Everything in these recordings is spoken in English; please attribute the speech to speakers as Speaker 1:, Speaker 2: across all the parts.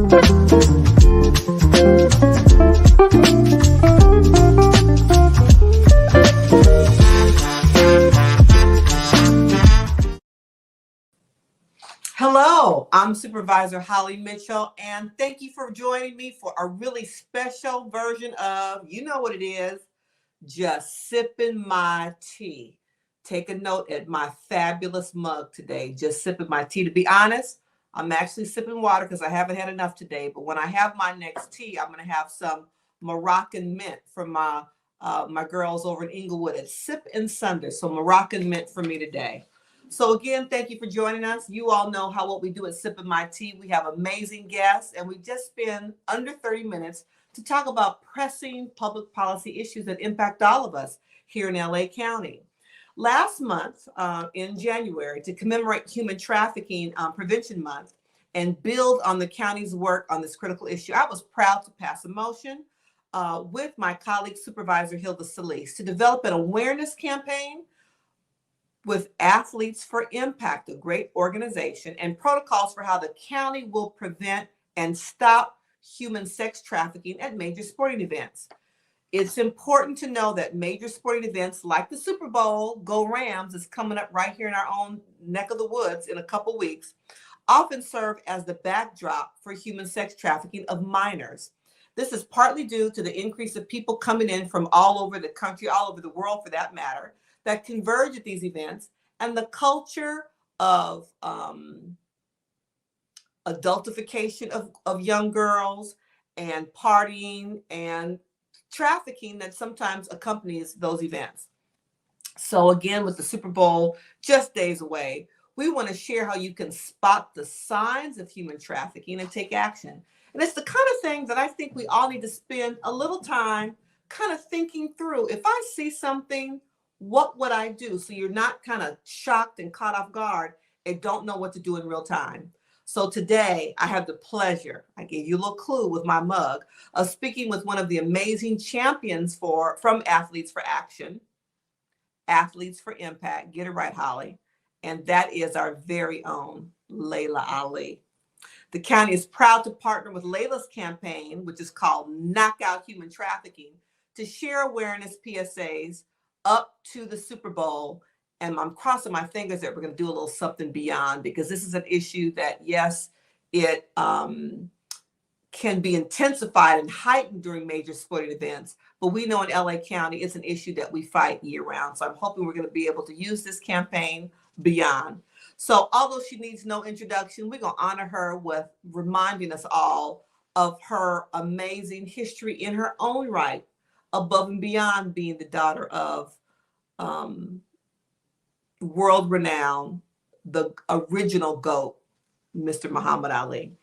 Speaker 1: Hello, I'm Supervisor Holly Mitchell, and thank you for joining me for a really special version of, you know what it is, just sipping my tea. Take a note at my fabulous mug today, just sipping my tea. To be honest, I'm actually sipping water because I haven't had enough today, but when I have my next tea, I'm going to have some Moroccan mint from my girls over in Inglewood at Sip and Sunder. So Moroccan mint for me today. So again, thank you for joining us. You all know what we do at Sippin' My Tea. We have amazing guests, and we just spend under 30 minutes to talk about pressing public policy issues that impact all of us here in LA County. Last month, in January, to commemorate Human Trafficking Prevention Month and build on the county's work on this critical issue, I was proud to pass a motion with my colleague, Supervisor Hilda Solis, to develop an awareness campaign with Athletes for Impact, a great organization, and protocols for how the county will prevent and stop human sex trafficking at major sporting events. It's important to know that major sporting events like the Super Bowl, Go Rams, is coming up right here in our own neck of the woods in a couple weeks, often serve as the backdrop for human sex trafficking of minors. This is partly due to the increase of people coming in from all over the country, all over the world for that matter, that converge at these events, and the culture of adultification of young girls and partying and trafficking that sometimes accompanies those events. So again, with the Super Bowl just days away, we want to share how you can spot the signs of human trafficking and take action. And it's the kind of thing that I think we all need to spend a little time kind of thinking through. If I see something, what would I do? So you're not kind of shocked and caught off guard and don't know what to do in real time. So today I have the pleasure, I gave you a little clue with my mug, of speaking with one of the amazing champions from Athletes for Action, Athletes for Impact, get it right, Holly. And that is our very own Laila Ali. The county is proud to partner with Laila's campaign, which is called Knock Out Human Trafficking, to share awareness PSAs up to the Super Bowl. And I'm crossing my fingers that we're going to do a little something beyond, because this is an issue that, yes, it can be intensified and heightened during major sporting events. But we know in LA County, it's an issue that we fight year round. So I'm hoping we're going to be able to use this campaign beyond. So although she needs no introduction, we're going to honor her with reminding us all of her amazing history in her own right, above and beyond being the daughter of world-renowned, the original GOAT, Mr. Muhammad Ali.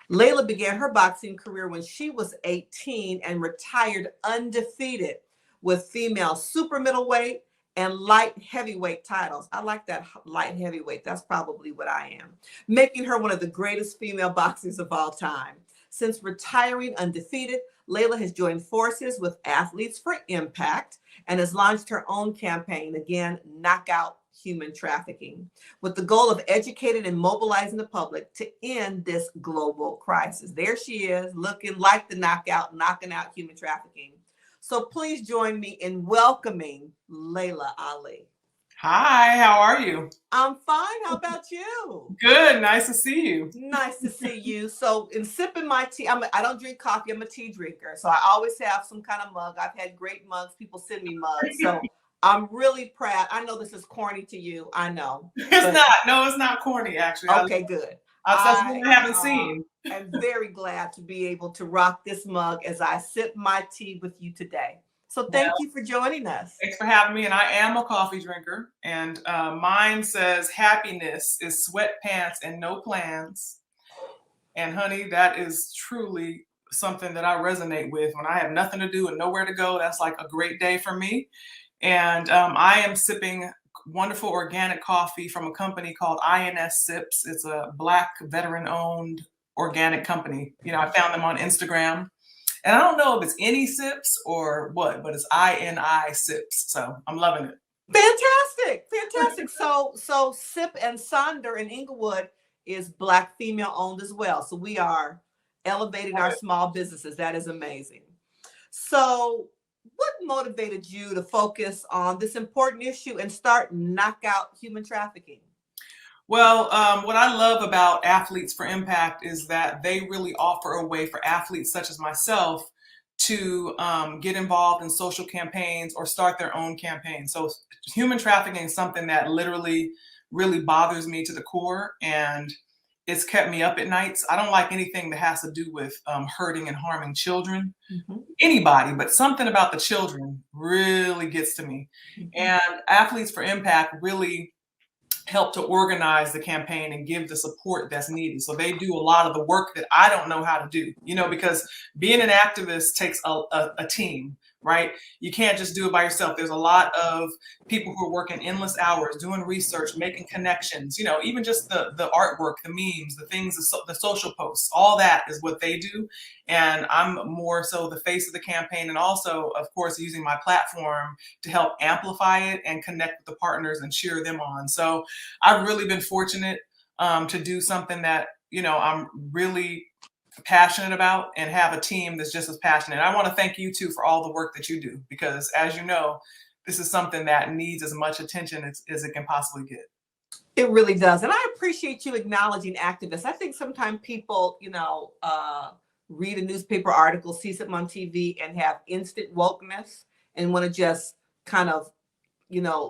Speaker 1: Laila began her boxing career when she was 18 and retired undefeated with female super middleweight and light heavyweight titles. I like that, light heavyweight. That's probably what I am. Making her one of the greatest female boxers of all time. Since retiring undefeated, Laila has joined forces with Athletes for Impact and has launched her own campaign, again, Knock Out Human Trafficking, with the goal of educating and mobilizing the public to end this global crisis. There she is, looking like the knockout, knocking out human trafficking. So please join me in welcoming Laila Ali.
Speaker 2: Hi, how are you?
Speaker 1: I'm fine. How about you?
Speaker 2: Good. Nice to see you.
Speaker 1: Nice to see you. So in sipping my tea, I don't drink coffee. I'm a tea drinker. So I always have some kind of mug. I've had great mugs. People send me mugs. So I'm really proud. I know this is corny to you. I know.
Speaker 2: It's not. No, it's not corny, actually.
Speaker 1: Okay, good.
Speaker 2: That's what I haven't seen.
Speaker 1: I'm very glad to be able to rock this mug as I sip my tea with you today. So thank you for joining us.
Speaker 2: Thanks for having me. And I am a coffee drinker. And mine says happiness is sweatpants and no plans. And honey, that is truly something that I resonate with. When I have nothing to do and nowhere to go, that's like a great day for me. And I am sipping wonderful organic coffee from a company called INS Sips. It's a Black veteran-owned organic company. You know, I found them on Instagram. And I don't know if it's any sips or what, but it's INI Sips. So I'm loving it.
Speaker 1: Fantastic. Fantastic. So Sip and Sonder in Inglewood is Black female owned as well. So we are elevating our small businesses. That is amazing. So, what motivated you to focus on this important issue and start knock out human trafficking?
Speaker 2: Well, what I love about Athletes for Impact is that they really offer a way for athletes such as myself to get involved in social campaigns or start their own campaign. So human trafficking is something that literally really bothers me to the core, and it's kept me up at nights. I don't like anything that has to do with hurting and harming children, anybody, but something about the children really gets to me. And Athletes for Impact really help to organize the campaign and give the support that's needed. So they do a lot of the work that I don't know how to do, because being an activist takes a team, right? You can't just do it by yourself. There's a lot of people who are working endless hours, doing research, making connections, even just the artwork, the memes, the things, the social posts, all that is what they do. And I'm more so the face of the campaign, and also, of course, using my platform to help amplify it and connect with the partners and cheer them on. So I've really been fortunate to do something that, I'm really passionate about, and have a team that's just as passionate. I want to thank you too for all the work that you do, because as you know, this is something that needs as much attention as it can possibly get.
Speaker 1: It really does. And I appreciate you acknowledging activists. I think sometimes people, read a newspaper article, see something on TV, and have instant wokeness and want to just kind of,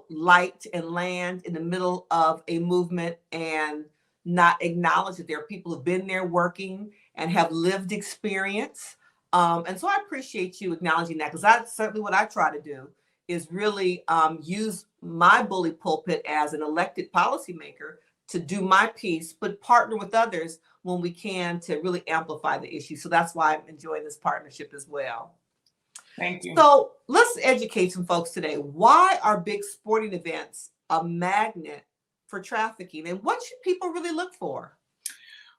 Speaker 1: light and land in the middle of a movement and not acknowledge that there are people who've been there working and have lived experience. And so I appreciate you acknowledging that, because that's certainly what I try to do, is really use my bully pulpit as an elected policymaker to do my piece, but partner with others when we can to really amplify the issue. So that's why I'm enjoying this partnership as well.
Speaker 2: Thank you.
Speaker 1: So let's educate some folks today. Why are big sporting events a magnet for trafficking, and what should people really look for?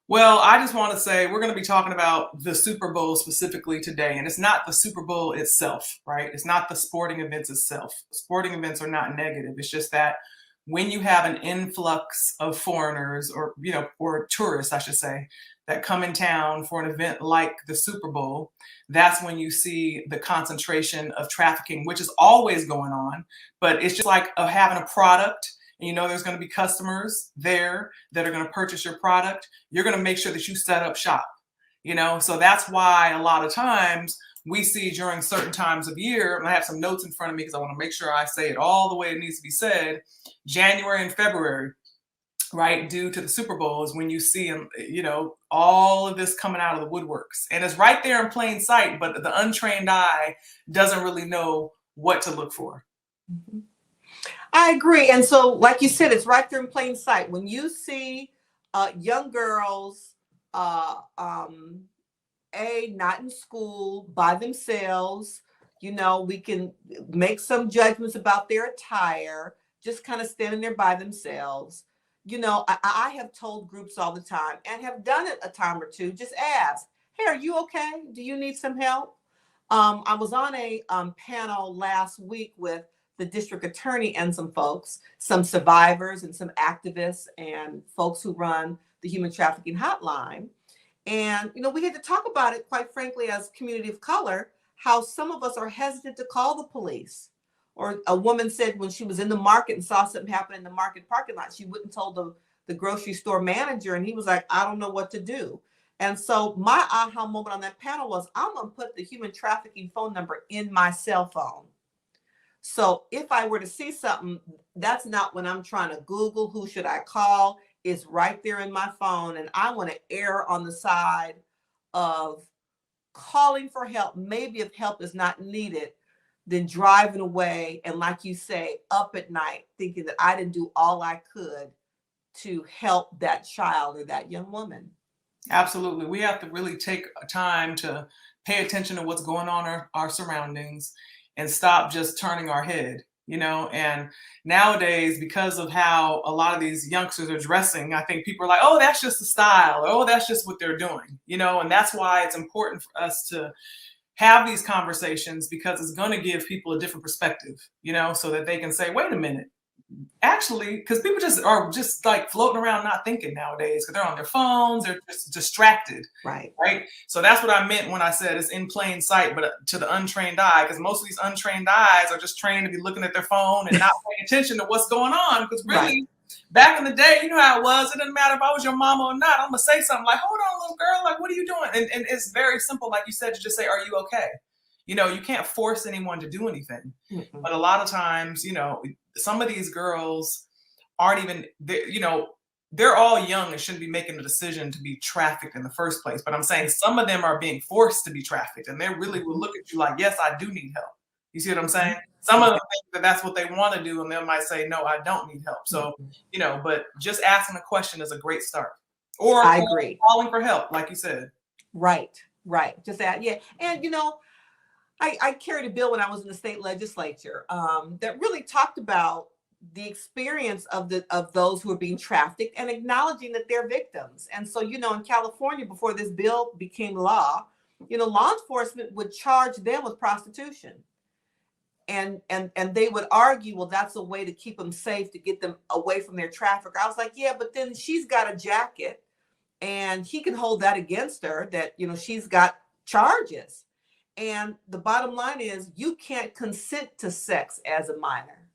Speaker 2: Well, I just want to say we're going to be talking about the Super Bowl specifically today, and it's not the Super Bowl itself, right? It's not the sporting events itself. Sporting events are not negative. It's just that when you have an influx of foreigners, or tourists, I should say, that come in town for an event like the Super Bowl, that's when you see the concentration of trafficking, which is always going on. But it's just like having a product, and there's going to be customers there that are going to purchase your product. You're going to make sure that you set up shop, so that's why a lot of times we see during certain times of year, and I have some notes in front of me because I want to make sure I say it all the way it needs to be said, January and February, right, due to the Super Bowl, is when you see, all of this coming out of the woodworks. And it's right there in plain sight, but the untrained eye doesn't really know what to look for.
Speaker 1: I agree. And so, like you said, it's right there in plain sight. When you see young girls, not in school, by themselves, we can make some judgments about their attire, just kind of standing there by themselves. I have told groups all the time, and have done it a time or two, just ask, hey, are you okay? Do you need some help? I was on a panel last week with the district attorney and some folks, some survivors and some activists and folks who run the human trafficking hotline. And, we had to talk about it, quite frankly, as a community of color, how some of us are hesitant to call the police. Or a woman said when she was in the market and saw something happen in the market parking lot, she wouldn't tell the grocery store manager. And he was like, I don't know what to do. And so my aha moment on that panel was, I'm going to put the human trafficking phone number in my cell phone. So if I were to see something, that's not when I'm trying to Google who should I call. It's right there in my phone. And I want to err on the side of calling for help. Maybe if help is not needed, then driving away. And like you say, up at night, thinking that I didn't do all I could to help that child or that young woman.
Speaker 2: Absolutely. We have to really take time to pay attention to what's going on in our surroundings and stop just turning our head, and nowadays, because of how a lot of these youngsters are dressing, I think people are like, oh, that's just the style, or oh, that's just what they're doing, and that's why it's important for us to have these conversations, because it's going to give people a different perspective, so that they can say, wait a minute, actually, because people are just like floating around not thinking nowadays, because they're on their phones, they're just distracted.
Speaker 1: Right.
Speaker 2: Right. So that's what I meant when I said it's in plain sight, but to the untrained eye, because most of these untrained eyes are just trained to be looking at their phone and not paying attention to what's going on. Because really,
Speaker 1: Right.
Speaker 2: back in the day, you know how it was. It didn't matter if I was your mama or not. I'm gonna say something like, "Hold on, little girl, like, what are you doing?" And it's very simple, like you said, to just say, "Are you okay?" You know, you can't force anyone to do anything.
Speaker 1: Mm-mm.
Speaker 2: But a lot of times, you know, some of these girls aren't even, you know, they're all young and shouldn't be making the decision to be trafficked in the first place. But I'm saying some of them are being forced to be trafficked, and they really will look at you like, yes, I do need help. You see what I'm saying? Some of them think that that's what they want to do, and they might say, no, I don't need help. So, you know, but just asking a question is a great start. Or
Speaker 1: I agree.
Speaker 2: calling for help, like you said.
Speaker 1: Right. Right. Just that. Yeah. And, you know, I carried a bill when I was in the state legislature that really talked about the experience of those who are being trafficked and acknowledging that they're victims. And so, you know, in California, before this bill became law, you know, law enforcement would charge them with prostitution. And they would argue, well, that's a way to keep them safe, to get them away from their trafficker. I was like, yeah, but then she's got a jacket and he can hold that against her, that, you know, she's got charges. And the bottom line is you can't consent to sex as a minor.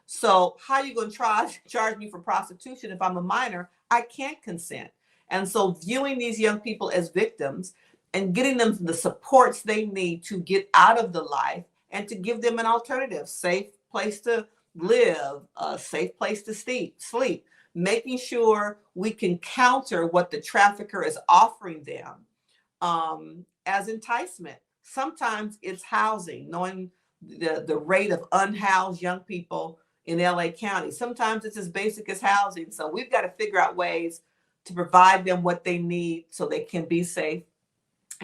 Speaker 1: So how are you going to charge me for prostitution if I'm a minor? I can't consent. And so viewing these young people as victims and getting them the supports they need to get out of the life and to give them an alternative, safe place to live, a safe place to sleep, making sure we can counter what the trafficker is offering them as enticement. Sometimes it's housing, knowing the rate of unhoused young people in LA County. Sometimes it's as basic as housing. So we've got to figure out ways to provide them what they need so they can be safe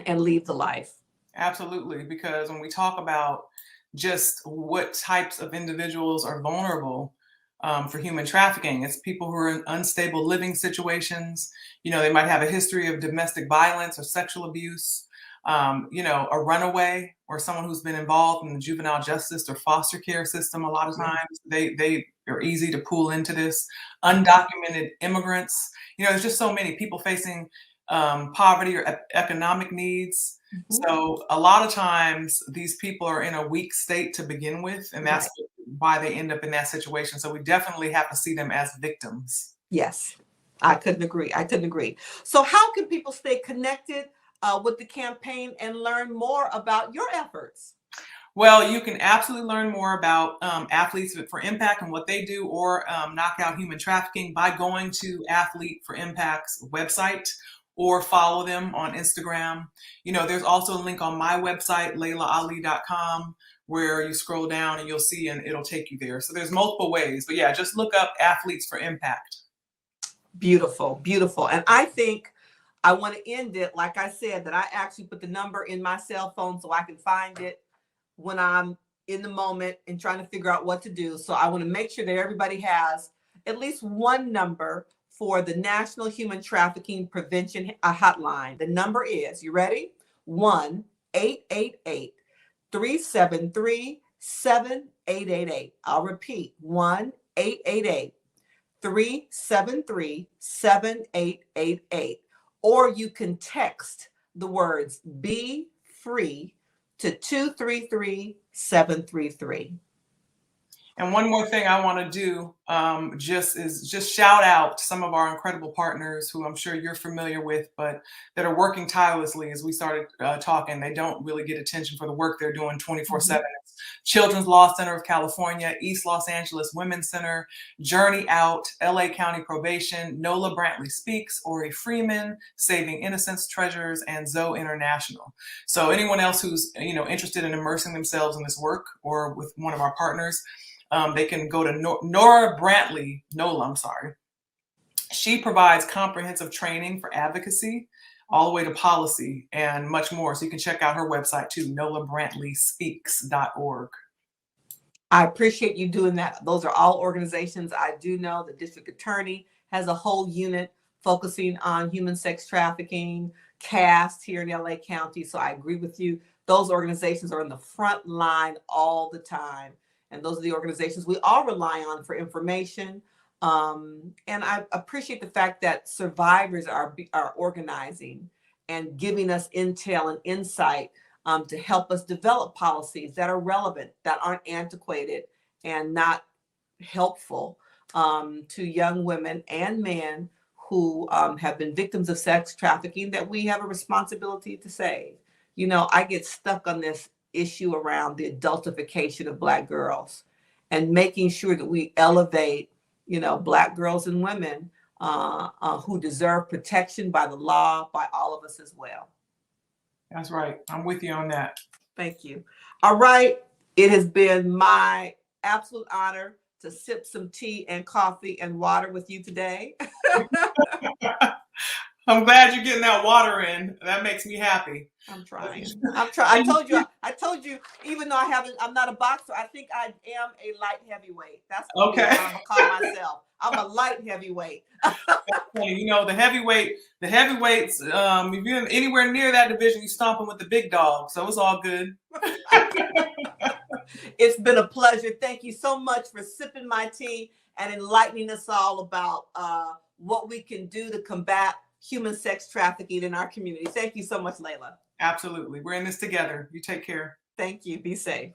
Speaker 1: and leave the life.
Speaker 2: Absolutely, because when we talk about just what types of individuals are vulnerable for human trafficking, it's people who are in unstable living situations. You know, they might have a history of domestic violence or sexual abuse. You know, a runaway or someone who's been involved in the juvenile justice or foster care system. A lot of times they are easy to pull into this. Undocumented immigrants. You know, there's just so many people facing poverty or economic needs. So a lot of times these people are in a weak state to begin with, and that's why they end up in that situation. So we definitely have to see them as victims.
Speaker 1: Yes, I couldn't agree. I couldn't agree. So how can people stay connected with the campaign and learn more about your efforts?
Speaker 2: Well, you can absolutely learn more about Athletes for Impact and what they do, or knock out human trafficking by going to Athlete for Impact's website, or follow them on Instagram. You know, there's also a link on my website, LailaAli.com, where you scroll down and you'll see, and it'll take you there. So there's multiple ways, but yeah, just look up Athletes for Impact.
Speaker 1: Beautiful, beautiful. And I think I want to end it, like I said, that I actually put the number in my cell phone so I can find it when I'm in the moment and trying to figure out what to do. So I want to make sure that everybody has at least one number for the National Human Trafficking Prevention Hotline. The number is, you ready? 1-888-373-7888. I'll repeat, 1-888-373-7888. Or you can text the words "Be Free" to 233-733.
Speaker 2: And one more thing I want to do just shout out some of our incredible partners who I'm sure you're familiar with, but that are working tirelessly. As we started talking, they don't really get attention for the work they're doing 24/7. Children's Law Center of California, East Los Angeles Women's Center, Journey Out, LA County Probation, Nola Brantley Speaks, Ori Freeman, Saving Innocence Treasures, and Zoe International. So anyone else who's interested in immersing themselves in this work or with one of our partners, they can go to Nola. I'm sorry. She provides comprehensive training for advocacy, all the way to policy and much more. So you can check out her website too, NolaBrantleyspeaks.org.
Speaker 1: I appreciate you doing that. Those are all organizations I do know. The district attorney has a whole unit focusing on human sex trafficking, CAST here in LA County. So I agree with you. Those organizations are in the front line all the time. And those are the organizations we all rely on for information. And I appreciate the fact that survivors are organizing and giving us intel and insight to help us develop policies that are relevant, that aren't antiquated and not helpful to young women and men who have been victims of sex trafficking, that we have a responsibility to save. You know, I get stuck on this issue around the adultification of Black girls and making sure that we elevate, you know, Black girls and women who deserve protection by the law, by all of us as well.
Speaker 2: That's right. I'm with you on that.
Speaker 1: Thank you. All right. It has been my absolute honor to sip some tea and coffee and water with you today.
Speaker 2: I'm glad you're getting that water in. That makes me happy.
Speaker 1: I'm trying. I told you, even though I'm not a boxer, I think I am a light heavyweight. That's what I'm gonna call myself. I'm a light heavyweight.
Speaker 2: You know, the heavyweights, if you're anywhere near that division, you're stomping with the big dog. So it's all good.
Speaker 1: It's been a pleasure. Thank you so much for sipping my tea and enlightening us all about what we can do to combat human sex trafficking in our community. Thank you so much, Laila.
Speaker 2: Absolutely. We're in this together. You take care.
Speaker 1: Thank you. Be safe.